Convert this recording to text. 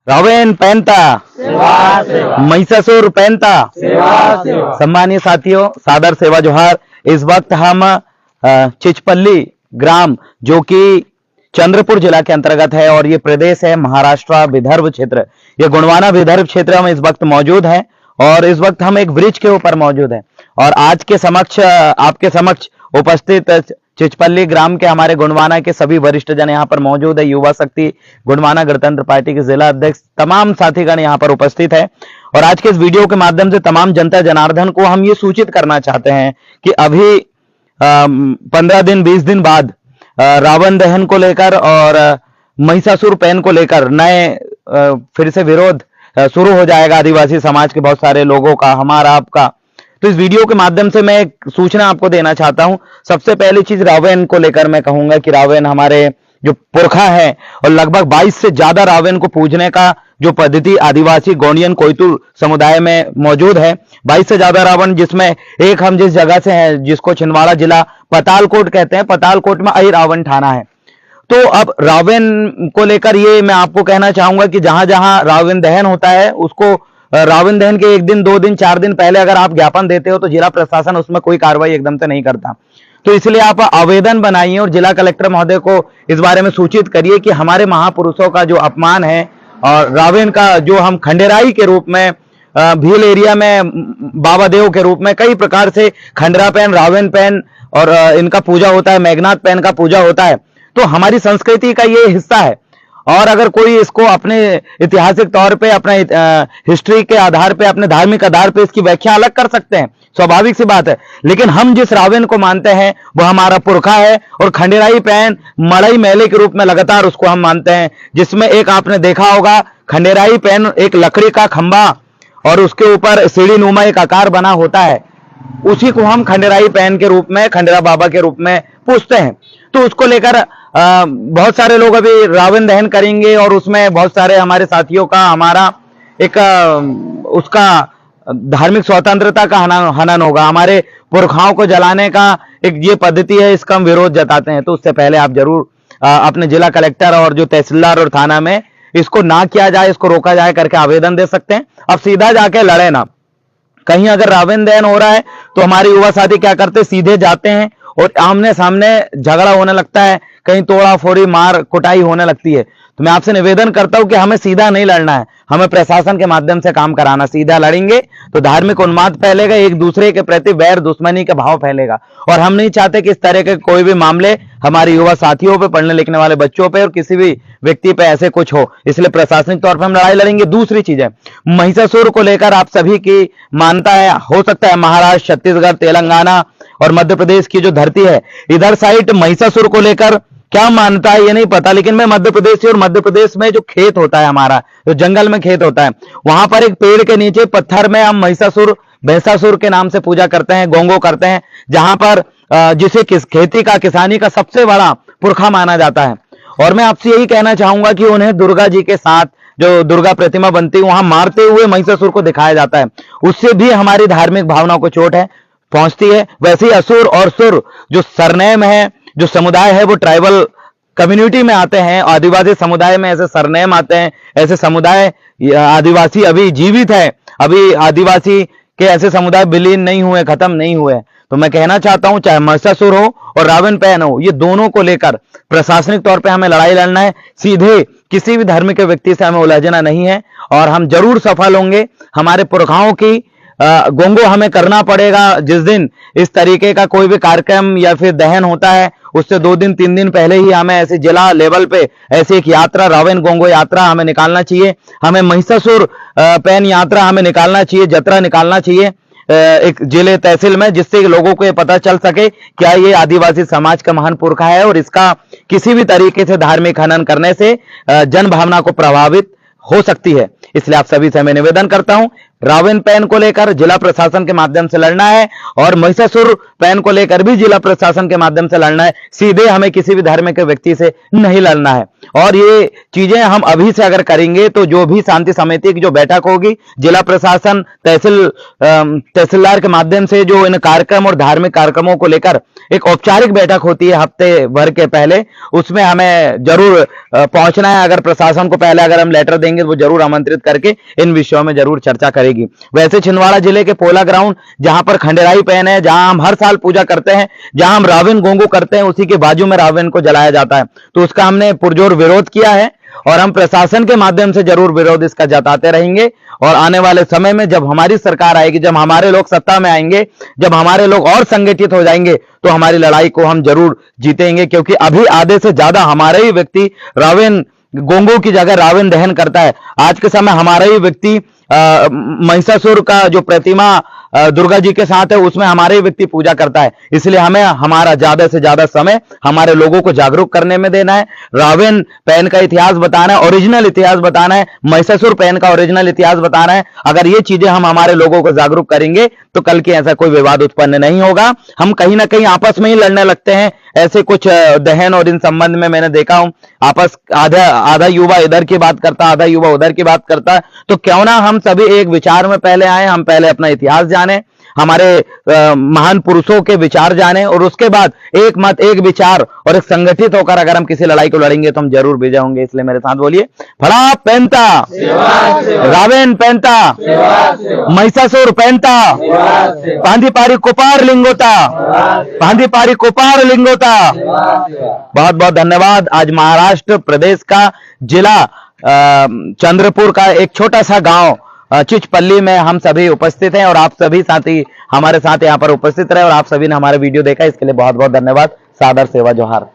रावण पहनता सेवा सेवा महिषासुर पहनता सेवा सेवा। सम्मानीय साथियों, सादर सेवा जोहार। इस वक्त हम चिचपल्ली ग्राम जो कि चंद्रपुर जिला के अंतर्गत है और ये प्रदेश है महाराष्ट्र विदर्भ क्षेत्र, ये गोंडवाना विदर्भ क्षेत्र में इस वक्त मौजूद है और इस वक्त हम एक ब्रिज के ऊपर मौजूद है और आज के समक्ष आपके समक्ष उपस्थित चिचपल्ली ग्राम के हमारे गोंडवाना के सभी वरिष्ठ जन यहाँ पर मौजूद है। युवा शक्ति गोंडवाना गणतंत्र पार्टी के जिला अध्यक्ष तमाम साथीगण यहाँ पर उपस्थित है और आज के इस वीडियो के माध्यम से तमाम जनता जनार्दन को हम ये सूचित करना चाहते हैं कि अभी 15 दिन 20 दिन बाद रावण दहन को लेकर और महिषासुर पैन को लेकर नए फिर से विरोध शुरू हो जाएगा आदिवासी समाज के बहुत सारे लोगों का, हमारा आपका। तो इस वीडियो के माध्यम से मैं एक सूचना आपको देना चाहता हूं। सबसे पहली चीज रावण को लेकर मैं कहूंगा कि रावण हमारे जो पुरखा है और लगभग 22 से ज्यादा रावण को पूजने का जो पद्धति आदिवासी गोंडियन कोयतुल समुदाय में मौजूद है। 22 से ज्यादा रावण, जिसमें एक हम जिस जगह से हैं जिसको छिंदवाड़ा जिला पतालकोट कहते हैं, पतालकोट में आई रावण थाना है। तो अब रावण को लेकर ये मैं आपको कहना चाहूंगा कि जहां जहां रावण दहन होता है उसको रावण दहन के 1 दिन 2 दिन 4 दिन पहले अगर आप ज्ञापन देते हो तो जिला प्रशासन उसमें कोई कार्रवाई एकदम से नहीं करता। तो इसलिए आप आवेदन बनाइए और जिला कलेक्टर महोदय को इस बारे में सूचित करिए कि हमारे महापुरुषों का जो अपमान है और रावण का जो हम खंडेराई के रूप में भील एरिया में बाबा देव के रूप में कई प्रकार से खंडरा पैन, रावण पैन और इनका पूजा होता है, मेघनाथ पैन का पूजा होता है। तो हमारी संस्कृति का ये हिस्सा है और अगर कोई इसको अपने ऐतिहासिक तौर पे, अपने हिस्ट्री के आधार पे, अपने धार्मिक आधार पे इसकी व्याख्या अलग कर सकते हैं, स्वाभाविक सी बात है। लेकिन हम जिस रावण को मानते हैं वो हमारा पुरखा है और खंडेराई पैन मड़ई मेले के रूप में लगातार उसको हम मानते हैं, जिसमें एक आपने देखा होगा खंडेराई पैन एक लकड़ी का खंबा और उसके ऊपर सीढ़ी नुमा एक आकार बना होता है, उसी को हम खंडेराई पैन के रूप में, खंडेरा बाबा के रूप में पूजते हैं। तो उसको लेकर बहुत सारे लोग अभी रावण दहन करेंगे और उसमें बहुत सारे हमारे साथियों का, हमारा एक उसका धार्मिक स्वतंत्रता का हनन होगा, हमारे पुरखाओं को जलाने का एक ये पद्धति है, इसका हम विरोध जताते हैं। तो उससे पहले आप जरूर अपने जिला कलेक्टर और जो तहसीलदार और थाना में इसको ना किया जाए, इसको रोका जाए करके आवेदन दे सकते हैं। अब सीधा जाके लड़े ना, कहीं अगर रावण दहन हो रहा है तो हमारे युवा साथी क्या करते, सीधे जाते हैं और आमने सामने झगड़ा होने लगता है, कहीं तोड़ा फोड़ी मार कुटाई होने लगती है। तो मैं आपसे निवेदन करता हूं कि हमें सीधा नहीं लड़ना है, हमें प्रशासन के माध्यम से काम कराना। सीधा लड़ेंगे तो धार्मिक उन्माद फैलेगा, एक दूसरे के प्रति वैर दुश्मनी का भाव फैलेगा और हम नहीं चाहते कि इस तरह के कोई भी मामले हमारे युवा साथियों पे, पढ़ने लिखने वाले बच्चों पे और किसी भी व्यक्ति पे ऐसे कुछ हो, इसलिए प्रशासनिक तौर पर हम लड़ाई लड़ेंगे। दूसरी चीज है महिषासुर को लेकर आप सभी की मानता है, हो सकता है महाराष्ट्र, छत्तीसगढ़, तेलंगाना और मध्य प्रदेश की जो धरती है इधर साइड महिषासुर को लेकर क्या मानता है ये नहीं पता, लेकिन मैं मध्य प्रदेश से, और मध्य प्रदेश में जो खेत होता है हमारा, जो जंगल में खेत होता है, वहां पर एक पेड़ के नीचे पत्थर में हम महिषासुर, भैंसासुर के नाम से पूजा करते हैं, गोंगो करते हैं, जहां पर जिसे खेती का, किसानी का सबसे बड़ा पुरखा माना जाता है। और मैं आपसे यही कहना चाहूंगा कि उन्हें दुर्गा जी के साथ जो दुर्गा प्रतिमा बनती है वहां मारते हुए महिषासुर को दिखाया जाता है, उससे भी हमारी धार्मिक भावना को चोट है पहुंचती है। वैसे ही असुर और सुर जो सरनेम है, जो समुदाय है, वो ट्राइबल कम्युनिटी में आते हैं, आदिवासी समुदाय में ऐसे सरनेम आते हैं, ऐसे समुदाय आदिवासी अभी जीवित है, अभी आदिवासी के ऐसे समुदाय विलीन नहीं हुए, खत्म नहीं हुए। तो मैं कहना चाहता हूं चाहे महिषासुर हो और रावण पैन हो, ये दोनों को लेकर प्रशासनिक तौर पे हमें लड़ाई लड़ना है, सीधे किसी भी धर्म के व्यक्ति से हमें उलझना नहीं है और हम जरूर सफल होंगे। हमारे पुरखाओं की गोंगो हमें करना पड़ेगा। जिस दिन इस तरीके का कोई भी कार्यक्रम या फिर दहन होता है उससे 2 दिन 3 दिन पहले ही हमें ऐसे जिला लेवल पे ऐसी एक यात्रा, रावण गोंगो यात्रा हमें निकालना चाहिए, हमें महिषासुर पैन यात्रा हमें निकालना चाहिए, जत्रा निकालना चाहिए एक जिले तहसील में, जिससे लोगों को ये पता चल सके क्या ये आदिवासी समाज का महान पुरखा है और इसका किसी भी तरीके से धार्मिक हनन करने से जन भावना को प्रभावित हो सकती है। इसलिए आप सभी से मैं निवेदन करता हूं रावण पैन को लेकर जिला प्रशासन के माध्यम से लड़ना है और महिषासुर पैन को लेकर भी जिला प्रशासन के माध्यम से लड़ना है। सीधे हमें किसी भी धर्म के व्यक्ति से नहीं लड़ना है। और ये चीजें हम अभी से अगर करेंगे तो जो भी शांति समिति की जो बैठक होगी, जिला प्रशासन तहसीलदार के माध्यम से जो इन कार्यक्रम और धार्मिक कार्यक्रमों को लेकर एक औपचारिक बैठक होती है हफ्ते भर के पहले, उसमें हमें जरूर पहुंचना है। अगर प्रशासन को पहले अगर हम लेटर देंगे तो वो जरूर आमंत्रित करके इन विषयों में जरूर चर्चा करेगी। वैसे छिंदवाड़ा जिले के पोला ग्राउंड जहां पर खंडेराई पैन है, जहां हम हर साल पूजा करते हैं, जहां हम रावण गोंगू करते हैं, उसी के बाजू में रावण को जलाया जाता है। तो उसका हमने पुरजोर विरोध किया है और हम प्रशासन के माध्यम से जरूर विरोध इसका जताते रहेंगे। और आने वाले समय में जब हमारी सरकार आएगी, जब हमारे लोग सत्ता में आएंगे, जब हमारे लोग और संगठित हो जाएंगे, तो हमारी लड़ाई को हम जरूर जीतेंगे। क्योंकि अभी आधे से ज्यादा हमारे ही व्यक्ति रावण गोंगू की जगह रावण दहन करता है। आज के समय हमारा ही व्यक्ति महिषासुर का जो प्रतिमा दुर्गा जी के साथ है, उसमें हमारे ही व्यक्ति पूजा करता है। इसलिए हमें हमारा ज्यादा से ज्यादा समय हमारे लोगों को जागरूक करने में देना है। रावण पैन का इतिहास बताना है, ओरिजिनल इतिहास बताना है, महिषासुर पैन का ओरिजिनल इतिहास बताना है। अगर ये चीजें हम हमारे लोगों को जागरूक करेंगे तो कल के ऐसा कोई विवाद उत्पन्न नहीं होगा। हम कहीं ना कहीं आपस में ही लड़ने लगते हैं। ऐसे कुछ दहन और इन संबंध में मैंने देखा हूं, आपस आधा युवा इधर की बात करता, आधा युवा उधर की बात करता। तो क्यों ना हम सभी एक विचार में पहले आए, हम पहले अपना इतिहास जाने, हमारे महान पुरुषों के विचार जाने और उसके बाद एक मत, एक विचार और एक संगठित होकर अगर हम किसी लड़ाई को लड़ेंगे तो हम जरूर विजय होंगे। इसलिए मेरे साथ बोलिए, फड़ा पहनता, रावण पहनता, महिषासुर पहनता, पांदी पारी कुपार लिंगोता, पांदी पारी कुपार लिंगोता। बहुत बहुत धन्यवाद। आज महाराष्ट्र प्रदेश का जिला चंद्रपुर का एक छोटा सा गांव चिचपल्ली में हम सभी उपस्थित हैं और आप सभी साथी हमारे साथ यहाँ पर उपस्थित रहे और आप सभी ने हमारे वीडियो देखा, इसके लिए बहुत बहुत धन्यवाद। सादर सेवा जोहार।